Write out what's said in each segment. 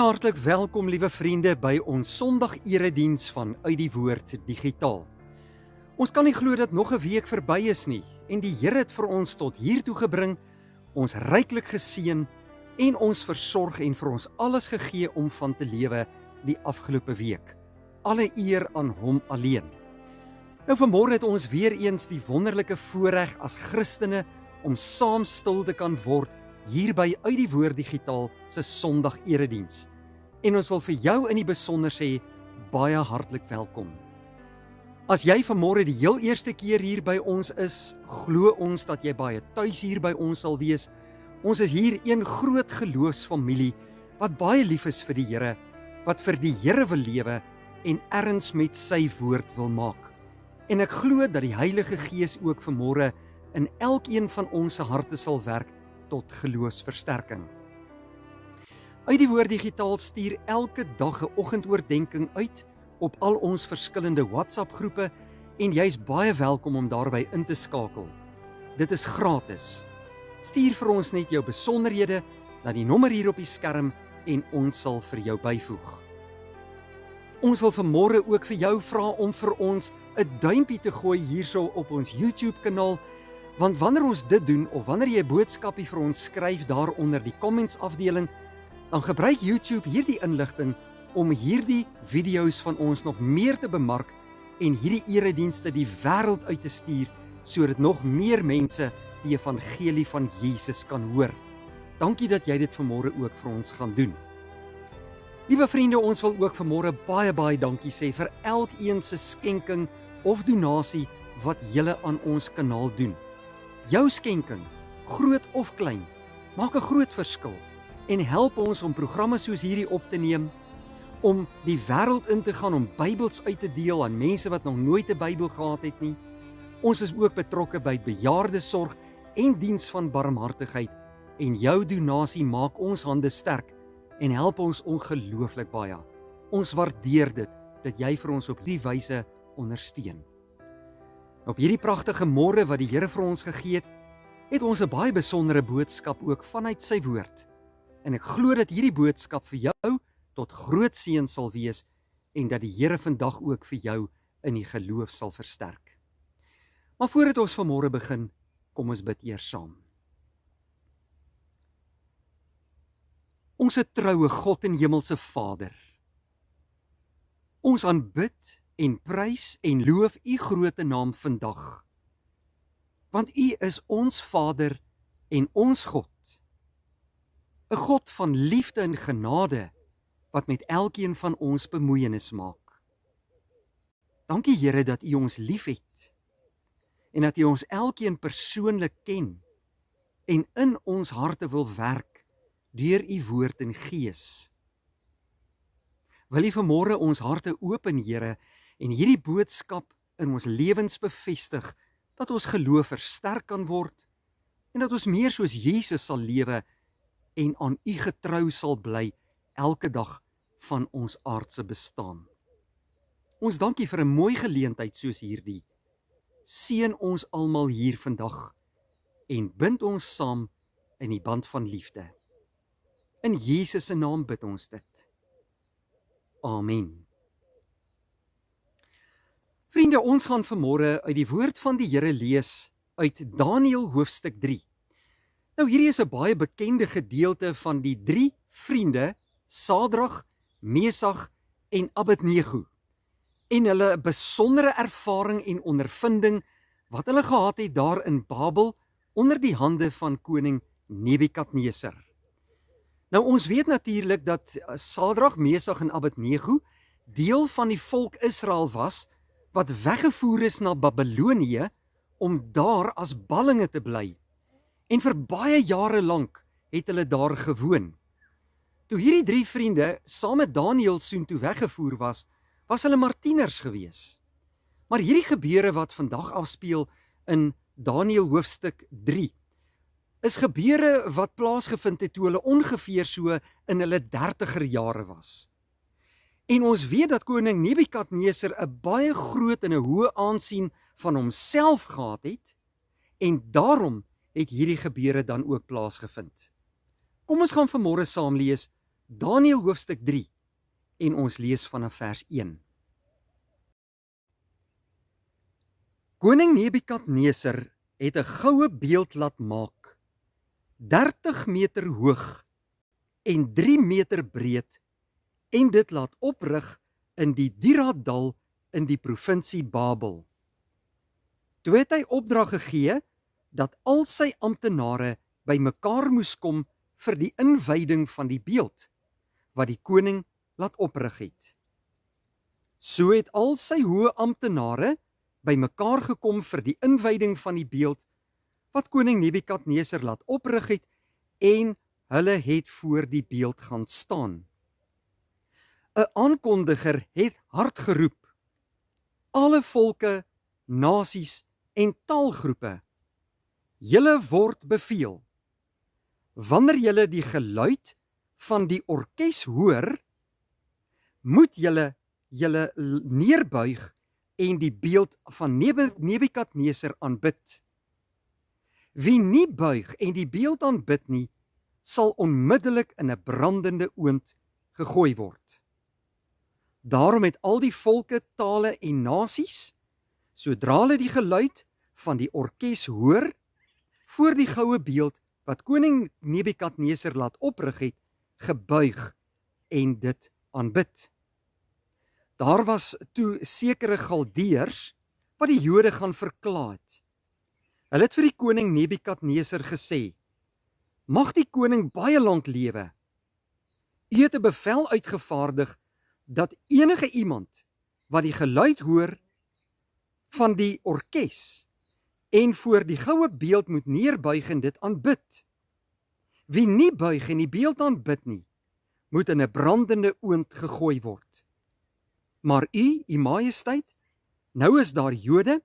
hartlik welkom, liewe vriende, by ons Sondag-erediens van Uit die Woord Digitaal. Ons kan nie glo dat nog 'n week verby is nie en die Here het vir ons tot hiertoe gebring, ons ryklik geseën en ons versorg en vir ons alles gegee om van te lewe die afgelope week. Alle eer aan hom alleen. Nou vanmôre het ons weer eens die wonderlike voorreg as Christene om saam stil te kan word hier by Uit die Woord Digitaal se Sondag-erediens. En ons wil vir jou in die besonder sê, baie hartlik welkom. As jy vanmôre die heel eerste keer hier by ons is, glo ons dat jy baie tuis hier by ons sal wees. Ons is hier een groot geloofsfamilie wat baie lief is vir die Here, wat vir die Here wil lewe en erns met sy woord wil maak. En ek glo dat die Heilige Gees ook vanmôre in elkeen van ons se harte sal werk tot geloofsversterking. Uit die Woord Digitaal stuur elke dag 'n oggendoordenkings uit op al ons verskillende WhatsApp-groepe en jy's baie welkom om daarbey in te skakel. Dit is gratis. Stuur vir ons net jou besonderhede na die nommer hier op die skerm en ons sal vir jou byvoeg. Ons wil vanmôre ook vir jou vra om vir ons 'n duimpie te gooi hierso op ons YouTube-kanaal, want wanneer ons dit doen, of wanneer jy 'n boodskapie vir ons skryf daar onder die comments afdeling, dan gebruik YouTube hierdie inligting om hierdie video's van ons nog meer te bemark en hierdie eredienste die wêreld uit te stuur, sodat nog meer mense die evangelie van Jesus kan hoor. Dankie dat jy dit vanmôre ook vir ons gaan doen. Liewe vriende, ons wil ook vanmôre baie dankie sê vir elkeen se skenking of donasie wat julle aan ons kanaal doen. Jou skenking, groot of klein, maak 'n groot verskil en help ons om programme soos hierdie op te neem, om die wêreld in te gaan om Bybels uit te deel aan mense wat nog nooit 'n Bybel gehad het nie. Ons is ook betrokke by bejaardesorg en diens van barmhartigheid en jou donasie maak ons hande sterk en help ons ongelooflik baie. Ons waardeer dit dat jy vir ons op die wyse ondersteun. Op hierdie pragtige môre wat die Here vir ons gegee het ons 'n baie besondere boodskap ook vanuit sy woord. En ek glo dat hierdie boodskap vir jou tot groot seën sal wees en dat die Here vandag ook vir jou in die geloof sal versterk. Maar voordat ons vanmôre begin, kom ons bid eers saam. Onse troue God en hemelse Vader, ons aanbid en prys en loof u groote naam vandag, want u is ons Vader en ons God, 'n God van liefde en genade, wat met elkeen van ons bemoeienis maak. Dankie Here dat u ons liefhet, en dat u ons elkeen persoonlik ken, en in ons harte wil werk, deur u woord en gees. Wil u vanmôre ons harte open, Here, en hierdie boodskap in ons lewens bevestig, dat ons geloof versterk kan word, en dat ons meer soos Jesus sal lewe, en aan u getrou sal bly, elke dag van ons aardse bestaan. Ons dankie vir 'n mooi geleentheid soos hierdie. Seën ons almal hier vandag, en bind ons saam in die band van liefde. In Jesus se naam bid ons dit. Amen. Vriende, ons gaan vanmôre uit die woord van die Here lees uit Daniël hoofstuk 3. Nou hierdie is 'n baie bekende gedeelte van die 3 vriende, Sadrag, Mesach en Abednego, en hulle besondere ervaring en ondervinding wat hulle gehad het daar in Babel onder die hande van koning Nebukadneser. Nou ons weet natuurlik dat Sadrag, Mesach en Abednego deel van die volk Israel was wat weggevoer is na Babilonië om daar as ballinge te bly. En vir baie jare lank het hulle daar gewoon. Toe hierdie 3 vriende saam met Daniël soontoe weggevoer was, was hulle maar tieners gewees. Maar hierdie gebeure wat vandag afspeel in Daniël hoofstuk 3, is gebeure wat plaasgevind het toe hulle ongeveer so in hulle 30er jare was. En ons weet dat koning Nebukadneser 'n baie groot en 'n hoë aansien van homself gehad het, en daarom het hierdie gebeure dan ook plaasgevind. Kom ons gaan vanmôre saam lees Daniël hoofstuk 3 en ons lees vanaf vers 1. Koning Nebukadneser het 'n goue beeld laat maak, 30 meter hoog en 3 meter breed, en dit laat oprig in die Dura-dal in die provinsie Babel. Toe het hy opdrag gegee dat al sy amptenare bymekaar moes kom vir die inwyding van die beeld wat die koning laat oprig het. So het al sy hoë amptenare bymekaar gekom vir die inwyding van die beeld wat koning Nebukadneser laat oprig het, en hulle het voor die beeld gaan staan. 'n Aankondiger het hard geroep: alle volke, nasies en taalgroepe, julle word beveel, wanneer julle die geluid van die orkes hoor, moet julle neerbuig en die beeld van Nebukadneser aanbid. Wie nie buig en die beeld aanbid nie, sal onmiddellik in 'n brandende oond gegooi word. Daarom het al die volke, tale en nasies, sodra hulle die geluid van die orkes hoor, voor die goue beeld wat koning Nebukadneser laat oprig het, gebuig en dit aanbid. Daar was toe sekere Galdeërs wat die Jode gaan verkla het. Hulle het vir die koning Nebukadneser gesê: mag die koning baie lank lewe. U het 'n bevel uitgevaardig dat enige iemand wat die geluid hoor van die orkes en voor die goue beeld moet neerbuig en dit aanbid. Wie nie buig en die beeld aanbid nie, moet in 'n brandende oond gegooi word. Maar u majesteit, nou is daar Jode,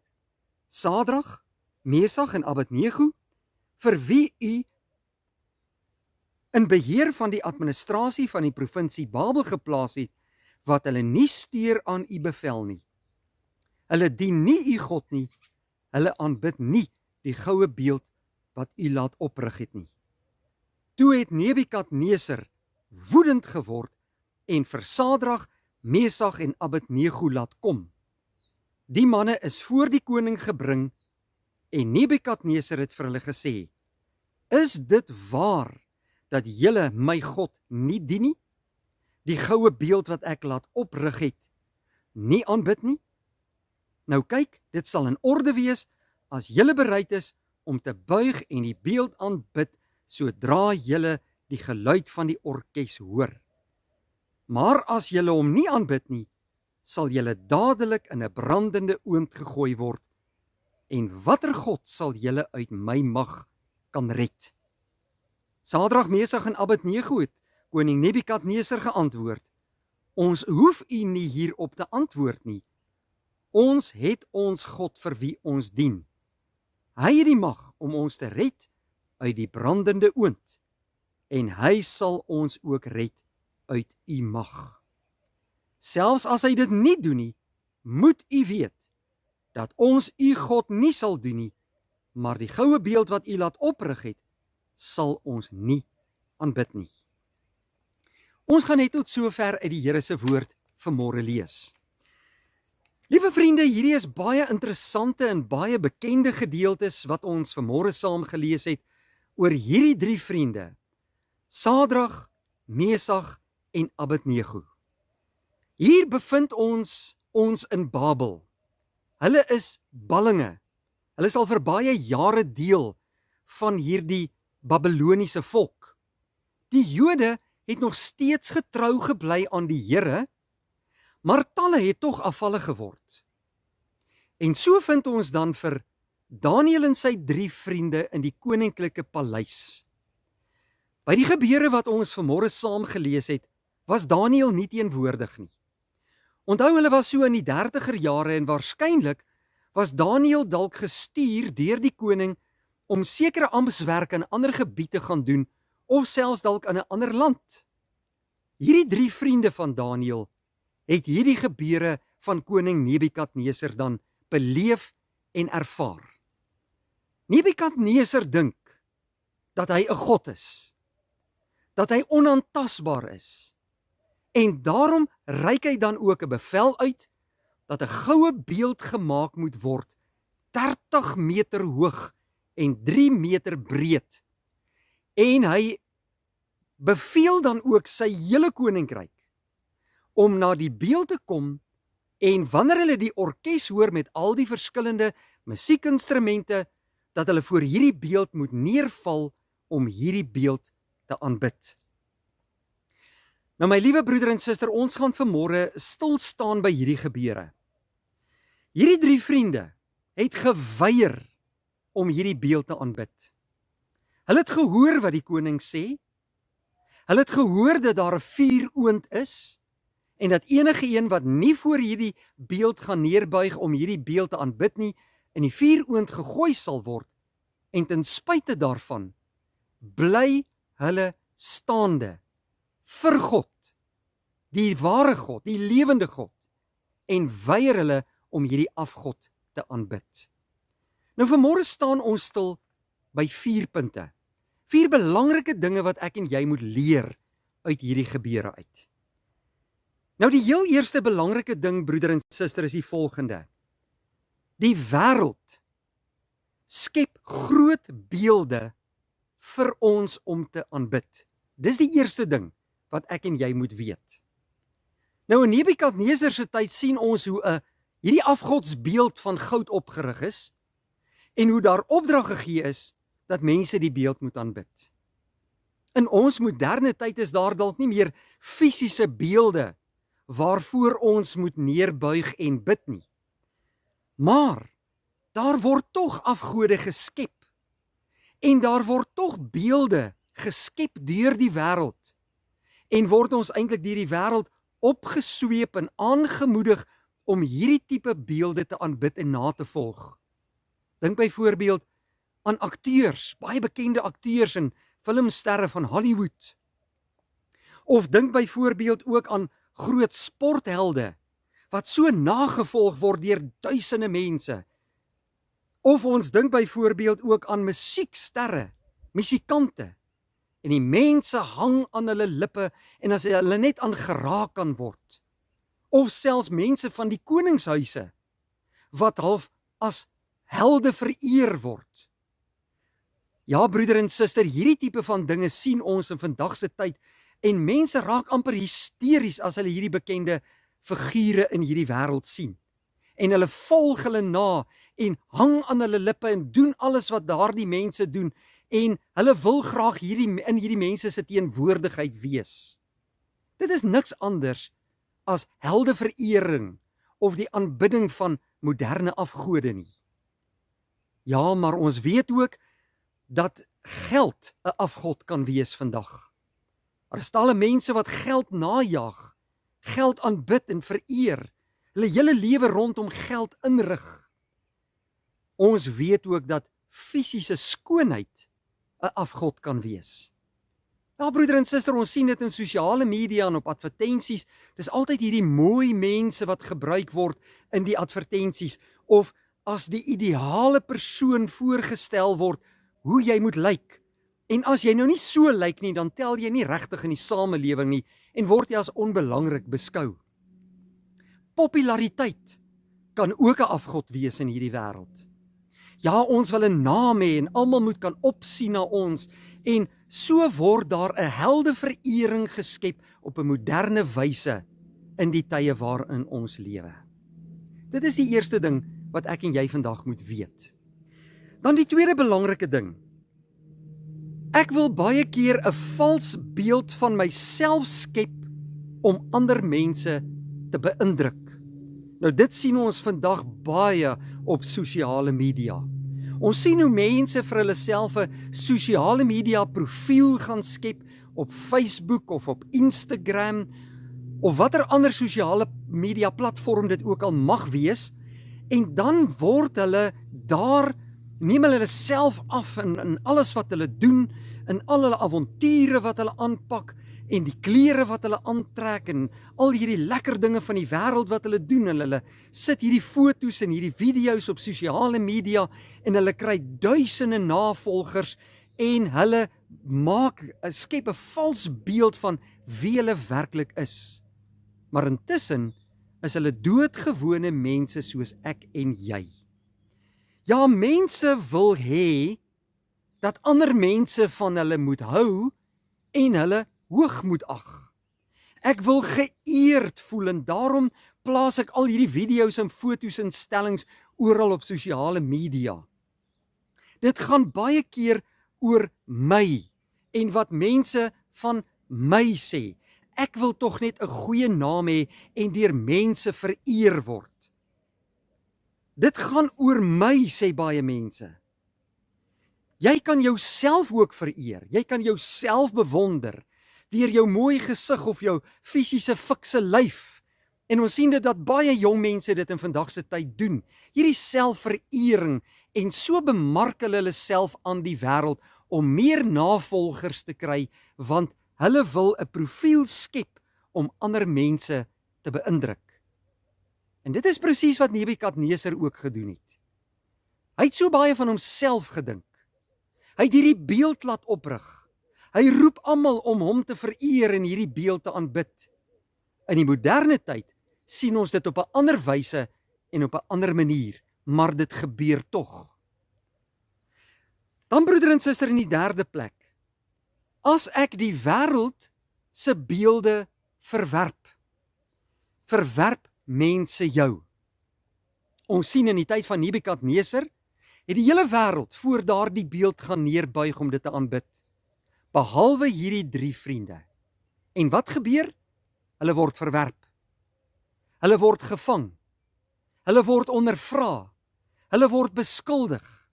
Sadrag, Mesach en Abednego, vir wie u in beheer van die administrasie van die provinsie Babel geplaas het, wat hulle nie steur aan u bevel nie. Hulle dien nie u God nie, hulle aanbid nie die goue beeld wat u laat oprig het nie. Toe het Nebukadneser woedend geword en vir Sadrag, Mesach en Abednego laat kom. Die manne is voor die koning gebring en Nebukadneser het vir hulle gesê: is dit waar dat julle my God nie dien nie? Die goue beeld wat ek laat oprig het, nie aanbid nie? Nou kyk, dit sal in orde wees as julle bereid is om te buig en die beeld aanbid sodra julle die geluid van die orkes hoor. Maar as julle hom nie aanbid nie, sal julle dadelik in 'n brandende oond gegooi word. En watter God sal julle uit my mag kan red? Sadrag, Mesach en Abednego het koning Nebukadneser geantwoord: ons hoef u nie hierop te antwoord nie. Ons het ons God vir wie ons dien. Hy het die mag om ons te red uit die brandende oond, en hy sal ons ook red uit u mag. Selfs as hy dit nie doen nie, moet u weet dat ons u God nie sal doen nie, maar die goue beeld wat u laat oprig het, sal ons nie aanbid nie. Ons gaan net tot sover uit die Here se woord vanmôre lees. Liewe vriende, hierdie is baie interessante en baie bekende gedeeltes wat ons vanmôre saam gelees het oor hierdie 3 vriende, Sadrag, Mesach en Abednego. Hier bevind ons in Babel. Hulle is ballinge. Hulle is al vir baie jare deel van hierdie Babyloniese volk. Die Jode het nog steeds getrou gebly aan die Here, maar talle het tog afvallig geword. En so vind ons dan vir Daniël en sy 3 vriende in die koninklike paleis. By die gebeure wat ons vanmôre saam gelees het, was Daniël nie teenwoordig nie. Onthou, hulle was so in die 30er jare en waarskynlik was Daniël dalk gestuur deur die koning om sekere amptswerk in ander gebiede gaan doen, of selfs dalk in 'n ander land. Hierdie 3 vriende van Daniël het hierdie gebeure van koning Nebukadneser dan beleef en ervaar. Nebukadneser dink dat hy 'n god is. dat hy onaantastbaar is. En daarom reik hy dan ook 'n bevel uit dat 'n goue beeld gemaak moet word, 30 meter hoog en 3 meter breed. En hy beveel dan ook sy hele koninkryk om na die beeld te kom, en wanneer hulle die orkes hoor met al die verskillende musiekinstrumente, dat hulle voor hierdie beeld moet neerval om hierdie beeld te aanbid. Nou my liewe broeder en suster, ons gaan vanmôre stil staan by hierdie gebeure. Hierdie 3 vriende het geweier om hierdie beeld te aanbid. Hulle het gehoor wat die koning sê. Hulle het gehoor dat daar 'n vuuroond is en dat enige een wat nie voor hierdie beeld gaan neerbuig om hierdie beeld te aanbid nie, in die vuuroond gegooi sal word. En ten spyte daarvan bly hulle staande vir God, die ware God, die lewende God, en weier hulle om hierdie afgod te aanbid. Nou vanmôre staan ons stil by 4 punte. 4 belangrike dinge wat ek en jy moet leer uit hierdie gebeure uit. Nou die heel eerste belangrike ding, broeder en suster, is die volgende. Die wêreld skep groot beelde vir ons om te aanbid. Dis die eerste ding wat ek en jy moet weet. Nou in Nebukadneser se tyd sien ons hoe hierdie afgodsbeeld van goud opgerig is en hoe daar opdrag gegee is dat mense die beeld moet aanbid. In ons moderne tyd is daar dalk nie meer fisiese beelde waarvoor ons moet neerbuig en bid nie. Maar daar word tog afgode geskep en daar word tog beelde geskep deur die wêreld en word ons eintlik deur die wêreld opgesweep en aangemoedig om hierdie tipe beelde te aanbid en na te volg. Dink byvoorbeeld aan akteurs, baie bekende akteurs en filmsterre van Hollywood. Of dink byvoorbeeld ook aan groot sporthelde wat so nagevolg word deur duisende mense. Of ons dink byvoorbeeld ook aan musieksterre, musikante. En die mense hang aan hulle lippe en as hulle net aan geraak kan word. Of selfs mense van die koningshuise wat half as helde vereer word. Ja, broeder en suster, hierdie tipe van dinge sien ons in vandag se tyd en mense raak amper hysteries as hulle hierdie bekende figure in hierdie wêreld sien. En hulle volg hulle na en hang aan hulle lippe en doen alles wat daardie mense doen en hulle wil graag in hierdie mense se teenwoordigheid wees. Dit is niks anders as heldeverering of die aanbidding van moderne afgode nie. Ja, maar ons weet ook dat geld 'n afgod kan wees vandag. Daar is talle mense wat geld najag, geld aanbid en vereer, hulle hele lewe rondom geld inrig. Ons weet ook dat fisiese skoonheid 'n afgod kan wees. Ja, broeder en suster, ons sien dit in sosiale media en op advertensies. Dis altyd hierdie mooi mense wat gebruik word in die advertensies, of as die ideale persoon voorgestel word, hoe jy moet lyk. En as jy nou nie so lyk nie, dan tel jy nie regtig in die samelewing nie, en word jy as onbelangrik beskou. Populariteit kan ook 'n afgod wees in hierdie wêreld. Ja, ons wil 'n naam hê en almal moet kan opsien na ons, en so word daar 'n heldeverering geskep op 'n moderne wyse in die tye waarin ons lewe. Dit is die eerste ding wat ek en jy vandag moet weet. Dan die tweede belangrike ding. Ek wil baie keer 'n vals beeld van myself skep om ander mense te beïndruk. Nou dit sien ons vandag baie op sosiale media. Ons sien hoe mense vir hulle self 'n sosiale media profiel gaan skep op Facebook of op Instagram of watter ander sosiale media platform dit ook al mag wees, en dan word hulle daar, neem hulle self af in alles wat hulle doen, in al hulle avonture wat hulle aanpak, en die klere wat hulle aantrek, en al hierdie lekker dinge van die wêreld wat hulle doen, en hulle sit hierdie foto's en hierdie video's op sosiale media, en hulle kry duisende navolgers, en hulle skep 'n vals beeld van wie hulle werklik is. Maar intussen is hulle doodgewone mense soos ek en jy. Ja, mense wil hê dat ander mense van hulle moet hou en hulle hoog moet ag. Ek wil geëerd voel en daarom plaas ek al hierdie video's en foto's en stellings oral op sosiale media. Dit gaan baie keer oor my en wat mense van my sê. Ek wil tog net 'n goeie naam hê en deur mense vereer word. Dit gaan oor my, sê baie mense. Jy kan jouself ook vereer. Jy kan jouself bewonder deur jou mooi gesig of jou fisiese fikse lyf. En ons sien dit dat baie jong mense dit in vandag se tyd doen. Hierdie selfverering en so bemark hulle self aan die wêreld om meer navolgers te kry, want hulle wil 'n profiel skep om ander mense te beïndruk. En dit is presies wat Nebukadneser ook gedoen het. Hy het so baie van homself gedink. Hy het hierdie beeld laat oprig. Hy roep almal om hom te vereer en hierdie beeld te aanbid. In die moderne tyd sien ons dit op 'n ander wyse en op 'n ander manier, maar dit gebeur tog. Dan broeder en suster in die derde plek. As ek die wêreld se beelde verwerp mense jou. Ons sien in die tyd van Nebukadneser het die hele wêreld voor daardie beeld gaan neerbuig om dit te aanbid, behalwe hierdie 3 vriende. En wat gebeur? Hulle word verwerp. Hulle word gevang. Hulle word ondervra. Hulle word beskuldig.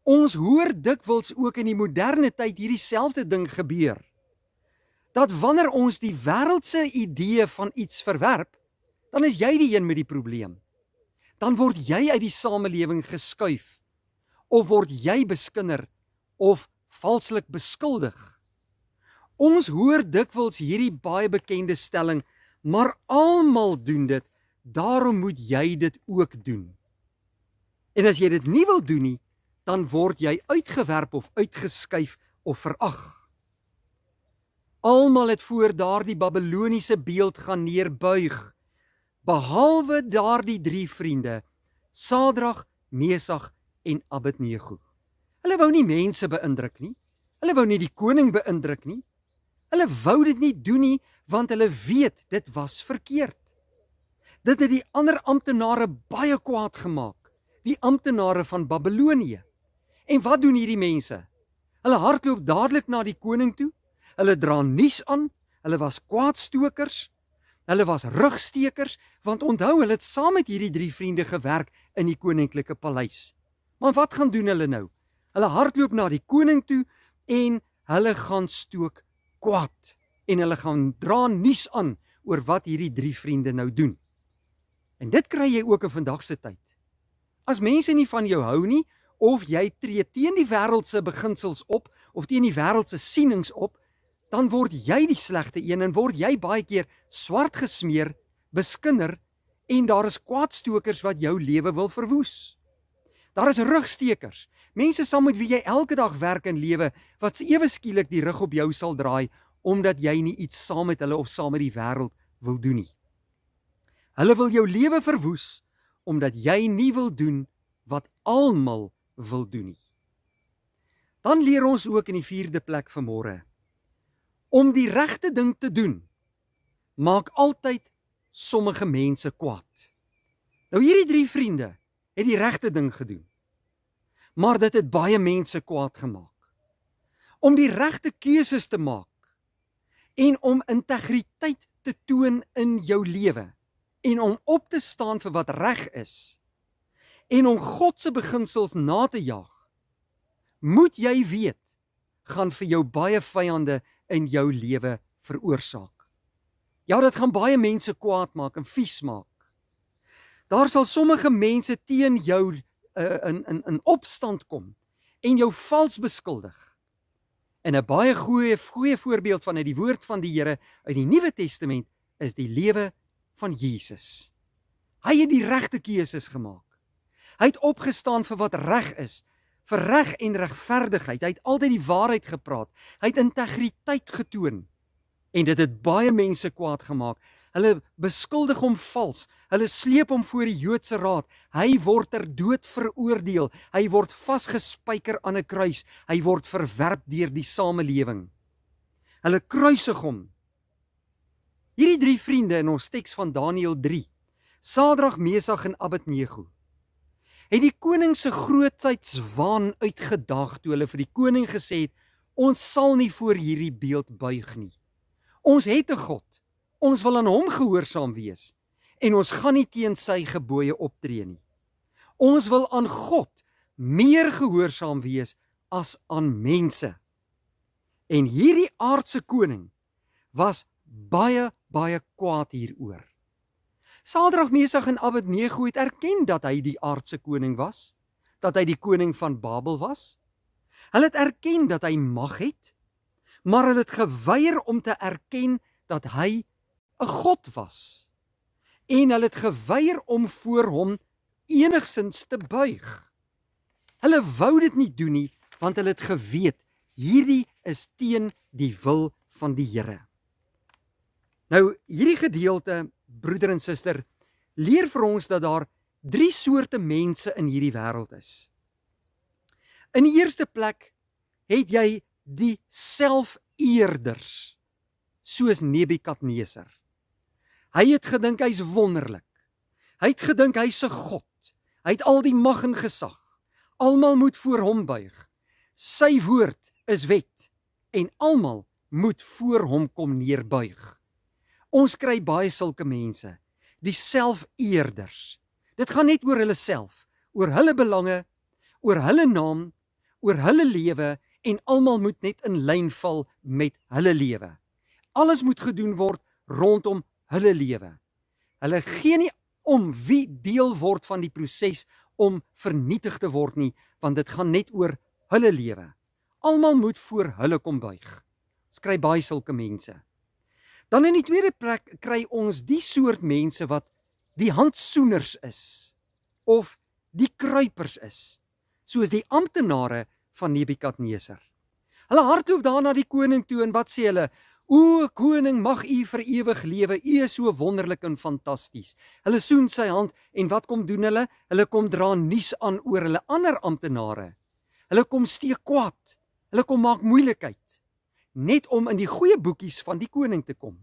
Ons hoor dikwels ook in die moderne tyd hierdie selfde ding gebeur. Dat wanneer ons die wêreldse idee van iets verwerp, dan is jy die een met die probleem. Dan word jy uit die samelewing geskuif, of word jy beskinder, of valslik beskuldig. Ons hoor dikwels hierdie baie bekende stelling, maar almal doen dit, daarom moet jy dit ook doen. En as jy dit nie wil doen nie, dan word jy uitgewerp of uitgeskuif of verag. Almal het voor daardie Babiloniese beeld gaan neerbuig, behalwe daardie 3 vriende, Sadrag, Mesach en Abednego. Hulle wou nie mense beïndruk nie, hulle wou nie die koning beïndruk nie, hulle wou dit nie doen nie, want hulle weet dit was verkeerd. Dit het die ander amptenare baie kwaad gemaak, die amptenare van Babilonië. En wat doen hierdie mense? Hulle hardloop dadelik na die koning toe, hulle dra nuus aan, hulle was kwaadstokers, hulle was rugstekers, want onthou, hulle het saam met hierdie 3 vriende gewerk in die koninklike paleis. Maar wat gaan doen hulle nou? Hulle hardloop na die koning toe en hulle gaan stook kwaad. En hulle gaan dra nuus aan oor wat hierdie 3 vriende nou doen. En dit kry jy ook in vandag se tyd. As mense nie van jou hou nie, of jy tree teen die wêreldse beginsels op, of teen die wêreldse sienings op, dan word jy die slegte een en word jy baie keer swart gesmeer, beskinder, en daar is kwaadstokers wat jou lewe wil verwoes. Daar is rugstekers, mense saam met wie jy elke dag werk en lewe, wat ewe skielik die rug op jou sal draai, omdat jy nie iets saam met hulle of saam met die wêreld wil doen nie. Hulle wil jou lewe verwoes, omdat jy nie wil doen wat almal wil doen nie. Dan leer ons ook in die 4de plek vanmôre, om die regte ding te doen, maak altyd sommige mense kwaad. Nou hierdie 3 vriende het die regte ding gedoen, maar dit het baie mense kwaad gemaak. Om die regte keuses te maak, en om integriteit te toon in jou lewe, en om op te staan vir wat reg is, en om God se beginsels na te jaag, moet jy weet, gaan vir jou baie vyande in jou lewe veroorsaak. Ja, dit gaan baie mense kwaad maak en vies maak. Daar sal sommige mense teen jou in opstand kom en jou vals beskuldig. En 'n baie goeie voorbeeld van uit die woord van die Here uit die Nuwe Testament is die lewe van Jesus. Hy het die regte keuses gemaak. Hy het opgestaan vir wat reg is, vir reg en regverdigheid. Hy het altyd die waarheid gepraat. Hy het integriteit getoon. En dit het baie mense kwaad gemaak. Hulle beskuldig hom vals. Hulle sleep hom voor die Joodse raad. Hy word ter dood veroordeel. Hy word vasgespijker aan 'n kruis. Hy word verwerp deur die samelewing. Hulle kruisig hom. Hierdie 3 vriende in ons teks van Daniël 3, Sadrag, Mesach en Abednego, het die koning se grootheidswaan uitgedaag toe hulle vir die koning gesê het, ons sal nie voor hierdie beeld buig nie. Ons het 'n God. Ons wil aan hom gehoorsaam wees en ons gaan nie teen sy gebooie optree nie. Ons wil aan God meer gehoorsaam wees as aan mense. En hierdie aardse koning was baie kwaad hieroor. Sadrag, Mesach en Abednego het erken dat hy die aardse koning was, dat hy die koning van Babel was. Hulle het erken dat hy mag het, maar hulle het geweier om te erken dat hy 'n God was. En hulle het geweier om voor hom enigsins te buig. Hulle wou dit nie doen nie, want hulle het geweet, hierdie is teen die wil van die Here. Nou, hierdie gedeelte, broeder en suster, leer vir ons dat daar 3 soorte mense in hierdie wêreld is. In die eerste plek het jy die selfeerders, soos Nebukadneser. Hy het gedink hy's wonderlik. Hy het gedink hy's 'n God. Hy het al die mag en gesag. Almal moet voor hom buig. Sy woord is wet en almal moet voor hom kom neerbuig. Ons kry baie sulke mense, die selfeerders. Dit gaan net oor hulle self, oor hulle belange, oor hulle naam, oor hulle lewe en almal moet net in lyn val met hulle lewe. Alles moet gedoen word rondom hulle lewe. Hulle gee nie om wie deel word van die proses om vernietig te word nie, want dit gaan net oor hulle lewe. Almal moet voor hulle kom buig. Ons kry baie sulke mense. Dan in die tweede plek kry ons die soort mense wat die handsoeners is, of die kruipers is, soos die amptenare van Nebukadneser. Hulle hardloop daar na die koning toe en wat sê hulle? O koning, mag u vir ewig lewe, u is so wonderlik en fantasties. Hulle soen sy hand en wat kom doen hulle? Hulle kom dra nuus aan oor hulle ander amptenare. Hulle kom steek kwaad, hulle kom maak moeilikheid, net om in die goeie boekies van die koning te kom.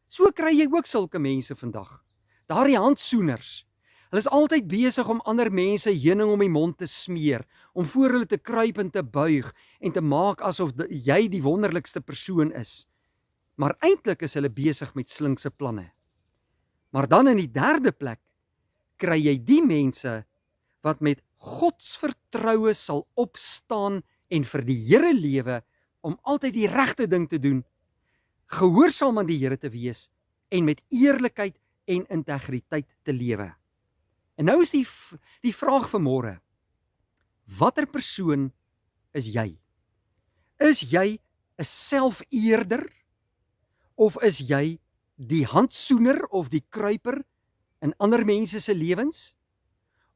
So kry jy ook sulke mense vandag. Daardie handsoeners. Hulle is altyd besig om ander mense heuning om die mond te smeer, om voor hulle te kruip en te buig en te maak asof jy die wonderlikste persoon is. Maar eintlik is hulle besig met slinkse planne. Maar dan in die derde plek kry jy die mense wat met godsvertroue sal opstaan en vir die Here lewe om altyd die regte ding te doen, gehoorsaam aan die Here te wees en met eerlikheid en integriteit te lewe. En nou is die vraag vanmôre, watter persoon is jy? Is jy 'n selfeerder of is jy die handsoener of die kruiper in ander mense se lewens?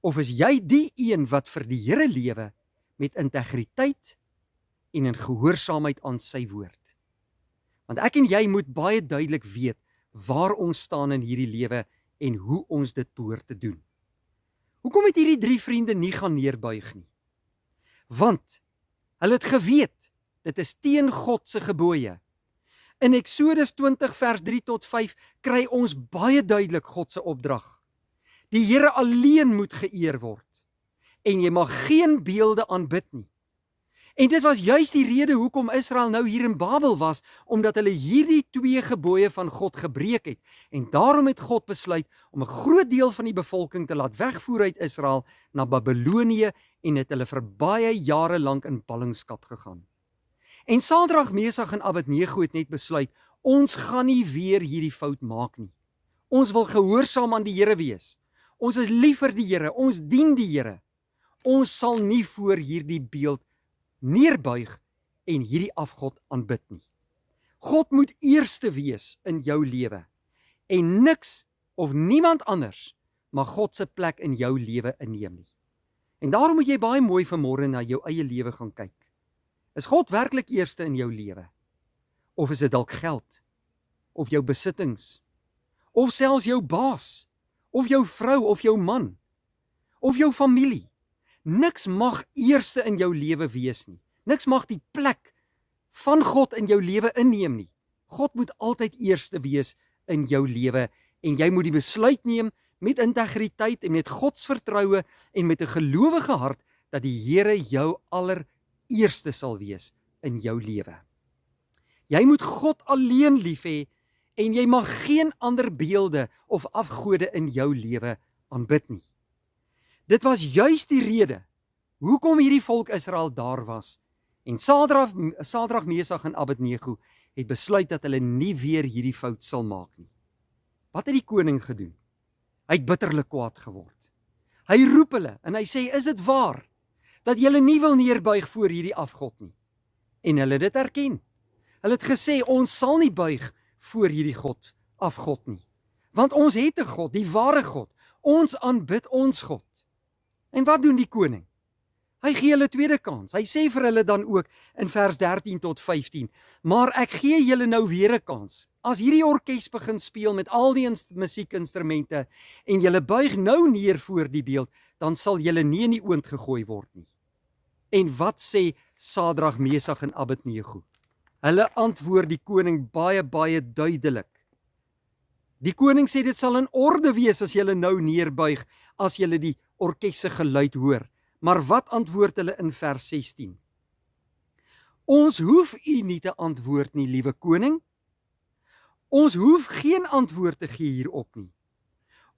Of is jy die een wat vir die Here lewe met integriteit en in gehoorsaamheid aan sy woord? Want ek en jy moet baie duidelik weet waar ons staan in hierdie lewe en hoe ons dit behoort te doen. Hoekom het hierdie 3 vriende nie gaan neerbuig nie? Want hulle het geweet, dit is teen God se gebooie. In Eksodus 20 vers 3 tot 5 kry ons baie duidelik God se opdrag. Die Here alleen moet geëer word en jy mag geen beelde aanbid nie. En dit was juis die rede hoekom Israel nou hier in Babel was, omdat hulle hierdie 2 gebooie van God gebreek het. En daarom het God besluit om 'n groot deel van die bevolking te laat wegvoer uit Israel na Babelonië en het hulle vir baie jare lank in ballingskap gegaan. En Sadrag, Mesach en Abednego het net besluit, ons gaan nie weer hierdie fout maak nie. Ons wil gehoorsaam aan die Here wees. Ons is lief vir die Here, ons dien die Here. Ons sal nie voor hierdie beeld neerbuig en hierdie afgod aanbid nie. God moet eerste wees in jou lewe en niks of niemand anders mag God se plek in jou lewe inneem nie. En daarom moet jy baie mooi vanmôre na jou eie lewe gaan kyk. Is God werklik eerste in jou lewe? Of is dit dalk geld? Of jou besittings? Of selfs jou baas? Of jou vrou of jou man? Of jou familie? Niks mag eerste in jou lewe wees nie. Niks mag die plek van God in jou lewe inneem nie. God moet altyd eerste wees in jou lewe en jy moet die besluit neem met integriteit en met Gods vertroue en met 'n gelowige hart dat die Here jou allereerste sal wees in jou lewe. Jy moet God alleen lief hê en jy mag geen ander beelde of afgode in jou lewe aanbid nie. Dit was juis die rede hoekom hierdie volk Israel daar was en Sadrag, Mesach en Abednego het besluit dat hulle nie weer hierdie fout sal maak nie. Wat het die koning gedoen? Hy het bitterlik kwaad geword. Hy roep hulle en hy sê, is dit waar dat julle nie wil neerbuig voor hierdie afgod nie? En hulle het dit erken. Hulle het gesê, ons sal nie buig voor hierdie afgod nie. Want ons het 'n God, die ware God. Ons aanbid ons God. En wat doen die koning? Hy gee hulle tweede kans. Hy sê vir hulle dan ook in vers 13 tot 15, maar ek gee julle nou weer 'n kans. As hierdie orkes begin speel met al die musiekinstrumente en julle buig nou neer voor die beeld, dan sal julle nie in die oond gegooi word nie. En wat sê Sadrag, Mesach en Abednego? Hulle antwoord die koning baie duidelik. Die koning sê dit sal in orde wees as julle nou neerbuig, as julle die orkes se geluid hoor. Maar wat antwoord hulle in vers 16? Ons hoef u nie te antwoord nie, liewe koning. Ons hoef geen antwoord te gee hierop nie.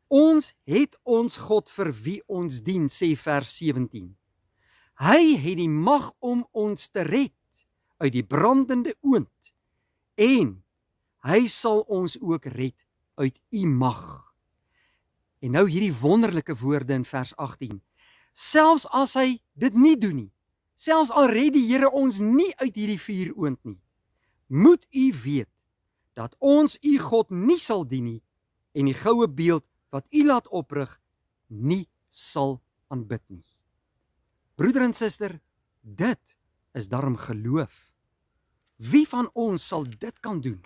Ons het ons God vir wie ons dien, sê vers 17. Hy het die mag om ons te red uit die brandende oond en hy sal ons ook red uit u mag. En nou hierdie wonderlike woorde in vers 18. Selfs as hy dit nie doen nie, selfs al red die Here ons nie uit hierdie vuuroond nie, moet u weet dat ons u God nie sal dien nie en die goue beeld wat u laat oprig nie sal aanbid nie. Broeder en suster, dit is daarom geloof. Wie van ons sal dit kan doen?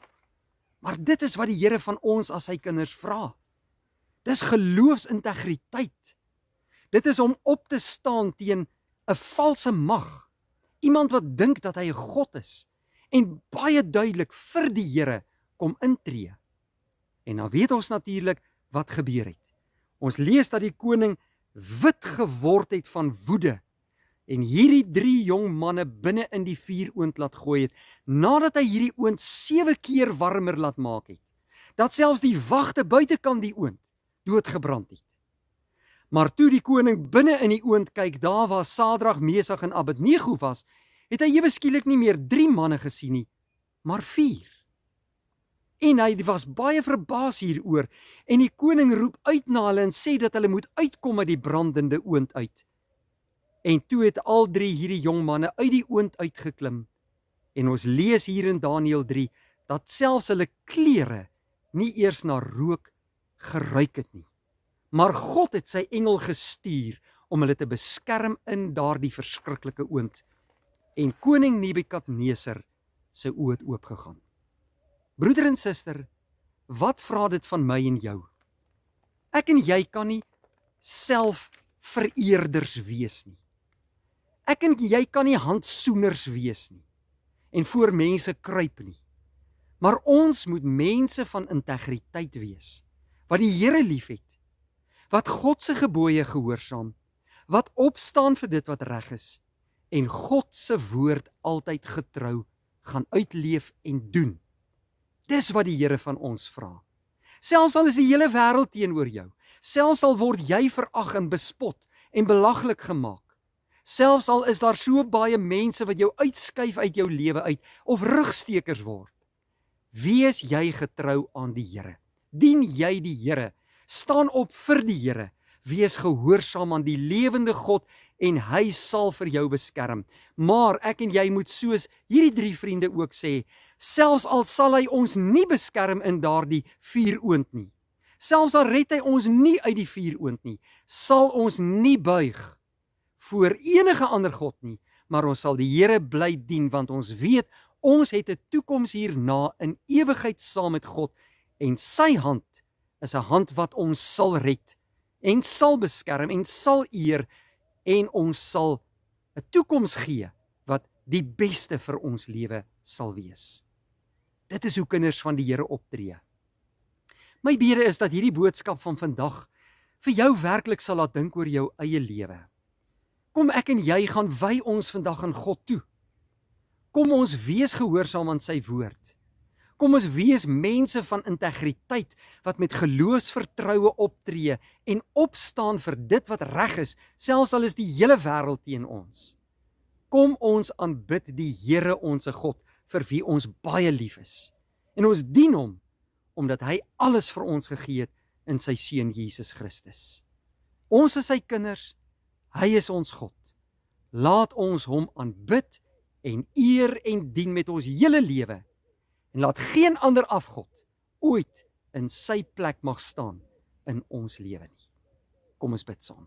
Maar dit is wat die Here van ons as sy kinders vra. Dis geloofsintegriteit. Dit is om op te staan teen 'n valse mag. Iemand wat dink dat hy 'n God is en baie duidelik vir die Here kom intree. En dan weet ons natuurlik wat gebeur het. Ons lees dat die koning wit geword het van woede en hierdie 3 jong manne binne in die vuuroond laat gooi het, nadat hy hierdie oond 7 keer warmer laat maak het, dat selfs die wagte buitekant die oond doodgebrand het. Maar toe die koning binne in die oond kyk, daar waar Sadrag, Mesach en Abednego was, het hy ewe skielik nie meer 3 manne gesien nie, maar 4. En hy was baie verbaas hieroor, en die koning roep uit na hulle en sê dat hulle moet uitkom uit die brandende oond uit. En toe het al 3 hierdie jong manne uit die oond uitgeklim, en ons lees hier in Daniël 3, dat selfs hulle klere nie eers na rook geruik het nie. Maar God het sy engel gestuur om hulle te beskerm in daardie verskriklike oond. En koning Nebukadneser sy oë het oopgegaan. Broeder en suster, wat vra dit van my en jou? Ek en jy kan nie self vereerders wees nie. Ek en jy kan nie handsoeners wees nie en voor mense kruip nie. Maar ons moet mense van integriteit wees, wat die Here liefhet, wat God se gebooie gehoorsaam, wat opstaan vir dit wat reg is, en God se woord altyd getrou gaan uitleef en doen. Dis wat die Here van ons vra. Selfs al is die hele wêreld teenoor jou, selfs al word jy verag en bespot en belaglik gemaak, selfs al is daar so baie mense wat jou uitskuif uit jou lewe uit, of rugstekers word, wees jy getrou aan die Here. Dien jy die Here, staan op vir die Here, wees gehoorsaam aan die lewende God en hy sal vir jou beskerm. Maar ek en jy moet soos hierdie 3 vriende ook sê, selfs al sal hy ons nie beskerm in daardie vuuroond nie, selfs al red hy ons nie uit die vuuroond nie, sal ons nie buig voor enige ander god nie, maar ons sal die Here bly dien, want ons weet, ons het 'n toekoms hierna in ewigheid saam met God, en sy hand is 'n hand wat ons sal red, en sal beskerm, en sal eer, en ons sal 'n toekoms gee, wat die beste vir ons lewe sal wees. Dit is hoe kinders van die Here optree. My bede is dat hierdie boodskap van vandag vir jou werklik sal laat dink oor jou eie lewe. Kom ek en jy gaan wy ons vandag aan God toe. Kom ons wees gehoorsaam aan sy woord. Kom ons wees mense van integriteit wat met geloofsvertroue optree en opstaan vir dit wat reg is, selfs al is die hele wêreld teen ons. Kom ons aanbid die Here ons God, vir wie ons baie lief is. En ons dien hom, omdat hy alles vir ons gegee het in sy seun Jesus Christus. Ons is sy kinders, hy is ons God. Laat ons hom aanbid en eer en dien met ons hele lewe, en laat geen ander afgod ooit in sy plek mag staan in ons lewe nie. Kom ons bid saam.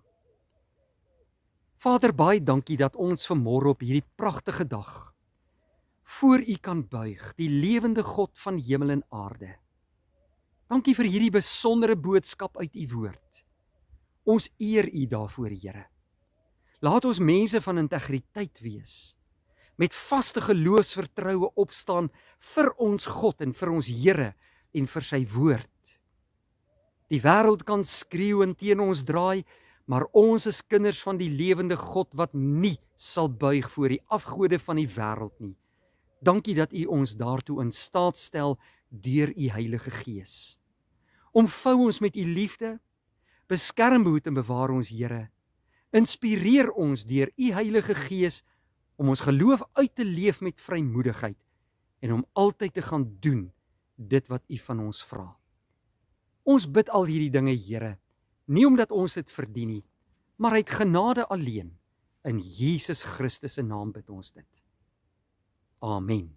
Vader, baie dankie dat ons vanmôre op hierdie pragtige dag voor U kan buig, die lewende God van hemel en aarde. Dankie vir hierdie besondere boodskap uit U woord. Ons eer U daarvoor, Here. Laat ons mense van integriteit wees, met vaste geloofsvertroue opstaan vir ons God en vir ons Here en vir sy woord. Die wêreld kan skreeu en teen ons draai, maar ons is kinders van die lewende God wat nie sal buig voor die afgode van die wêreld nie. Dankie dat U ons daartoe in staat stel deur U Heilige Gees. Omvou ons met U liefde, beskerm, behoed en bewaar ons, Here. Inspireer ons deur U Heilige Gees om ons geloof uit te leef met vrymoedigheid en om altyd te gaan doen dit wat U van ons vra. Ons bid al hierdie dinge, Here, nie omdat ons dit verdien nie, maar uit genade alleen. In Jesus Christus se naam bid ons dit. Amen.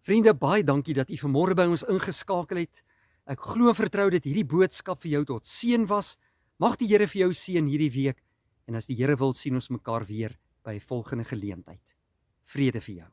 Vriende, baie dankie dat U vanmôre by ons ingeskakel het. Ek glo en vertrou dat hierdie boodskap vir jou tot seën was. Mag die Here vir jou seën hierdie week, en as die Here wil, sien ons mekaar weer by 'n volgende geleentheid. Vrede vir jou.